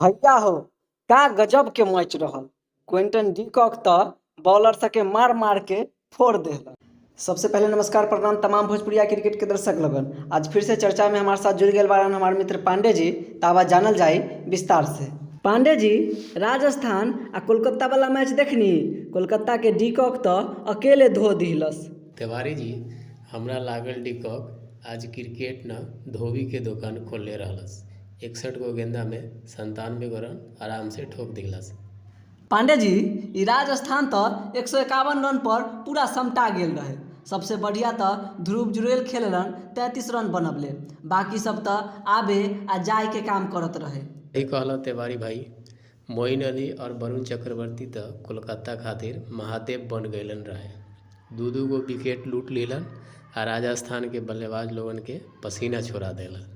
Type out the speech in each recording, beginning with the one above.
भैया हो का गजब के मैच रहल। क्विंटन डी कॉक तो बॉलर सके मार मार के फोड़ देला। सबसे पहले नमस्कार प्रणाम तमाम भोजपुरिया क्रिकेट के दर्शक लगन। आज फिर से चर्चा में हमारे साथ जुड़ गए बारन हमारे मित्र पांडे जी। तावा जानल जाए विस्तार से। पांडे जी, राजस्थान आ कोलकाता वाला मैच देखनी। कोलकाता के डी कॉक तो अकेले धो दिलस। तिवारी जी, हमरा लागल डिकॉक आज क्रिकेट न धोबी के दुकान खोलले रहलस। 61 गो गेंदा में 97 गो रन आराम से ठोक दिलस। पांडे जी, ई राजस्थान तो 151 रन पर पूरा समटा गेल रहे। सबसे बढ़िया तो ध्रुव जुरेल खेललन 33 रन बनबले। बाकी सब तो आबे आ जाए के काम करत रहे। यही कहला तिवारी भाई, मोइन अली और वरुण चक्रवर्ती तो कोलकाता खातिर महादेव बन गईलन रहे। दू गो विकेट लूट लेलन आ राजस्थान के बल्लेबाज लोगन के पसीना छोड़ा देलन।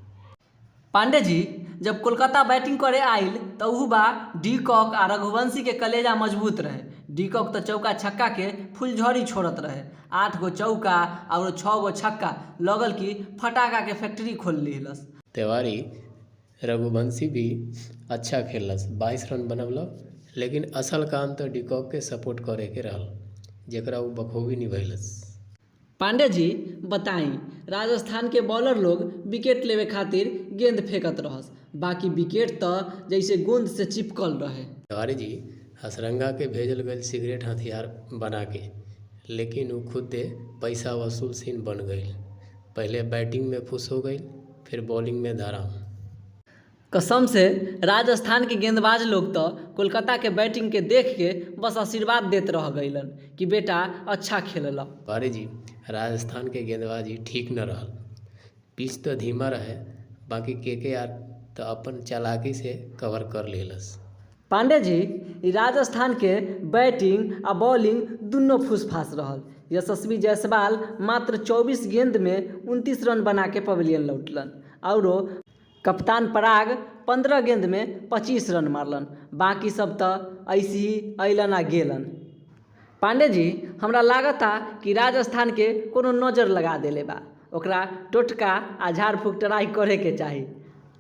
पांडे जी, जब कोलकाता बैटिंग करे आइल तो उ बा डी कॉक आ रघुवंशी के कलेजा मजबूत रहे। डी कॉक तो चौका छक्का के फुलझड़ी छोड़त रहे। 8 गो चौका और 6 गो छक्का लगल की फटाका के फैक्ट्री खोल लिहलस। तिवारी, रघुवंशी भी अच्छा खेलस, 22 रन बनवल, लेकिन असल काम तो डिकॉक के सपोर्ट करे के रहल, जेकरा वो बखूबी निभैलस। पांडे जी बताई, राजस्थान के बॉलर लोग विकेट लेवे खातिर गेंद फेंकत रहस। बाकी विकेट तो जैसे गोंद से चिपकल रहे। तिवारी जी, हसरंगा के भेजल गई सिगरेट हथियार बना के, लेकिन वो खुद पैसा वसूल सीन बन गई। पहले बैटिंग में खुश हो गई, फिर बॉलिंग में धराम। कसम से राजस्थान के गेंदबाज लोग तो कोलकाता के बैटिंग के देख के बस आशीर्वाद देते रह गईलन कि बेटा अच्छा खेलला। तिवारी जी, राजस्थान के गेंदबाजी ठीक न रहल। पिच तो धीमा रहे, बाकी केकेआर तो अपन चालाकी से कवर कर लेलस। पांडे जी, ई राजस्थान के बैटिंग आ बॉलिंग दोनों फूसफास रहल। यशस्वी जायसवाल मात्र 24 गेंद में 29 रन बना के पवेलियन लौटलन और कप्तान पराग 15 गेंद में 25 रन मारलन। बाकी सब तो ऐसे ही अलन आ गेलन। पांडे जी, हमरा लागता कि राजस्थान के कोनो नज़र लगा देले बा। ओकरा टोटका आ झाड़ फूक ट्राई करे के चाही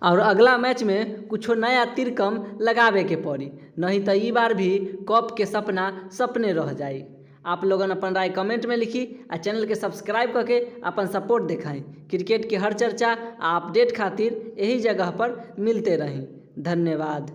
और अगला मैच में कुछो नया तिरकम लगावे के पड़ी, नहीं तो ई बार भी कप के सपना सपने रह जाई। आप लोगन अपन राय कमेंट में लिखी आ चैनल के सब्सक्राइब करके अपन सपोर्ट दिखाएं। क्रिकेट के हर चर्चा आ अपडेट खातिर यही जगह पर मिलते रहें। धन्यवाद।